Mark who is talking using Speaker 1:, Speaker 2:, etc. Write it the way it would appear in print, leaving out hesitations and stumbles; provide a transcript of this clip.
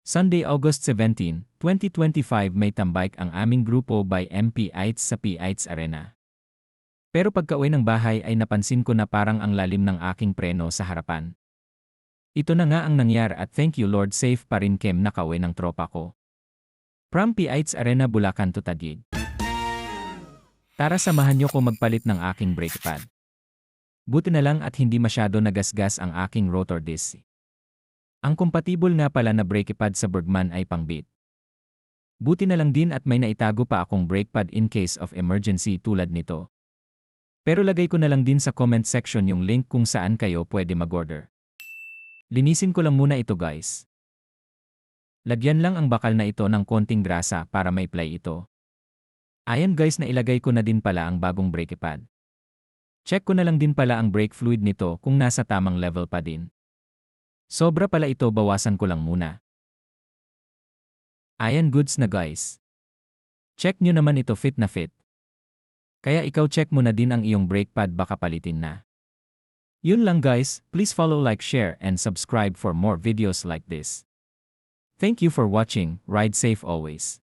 Speaker 1: Sunday, August 17, 2025 may tambike ang aming grupo by MP Ites sa P-Ites Arena. Pero pagka-uwi ng bahay ay napansin ko na parang ang lalim ng aking preno sa harapan. Ito na nga ang nangyari at thank you Lord safe pa rin kem nakauwi ng tropa ko. From P-Ites Arena, Bulacan to Taguig. Tara samahan niyo ko magpalit ng aking brake pad. Buti na lang at hindi masyado nagasgas ang aking rotor disc. Ang compatible nga pala na brake pad sa Bergman ay pang-beat. Buti na lang din at may naitago pa akong brake pad in case of emergency tulad nito. Pero lagay ko na lang din sa comment section yung link kung saan kayo pwede mag-order. Linisin ko lang muna ito guys. Lagyan lang ang bakal na ito ng konting grasa para may play ito. Ayan guys, na ilagay ko na din pala ang bagong brake pad. Check ko na lang din pala ang brake fluid nito kung nasa tamang level pa din. Sobra pala ito, bawasan ko lang muna. Ayan, goods na guys. Check nyo naman ito, fit na fit. Kaya ikaw check mo na din ang iyong brake pad, baka palitin na. Yun lang guys, please follow, like, share, and subscribe for more videos like this. Thank you for watching, ride safe always.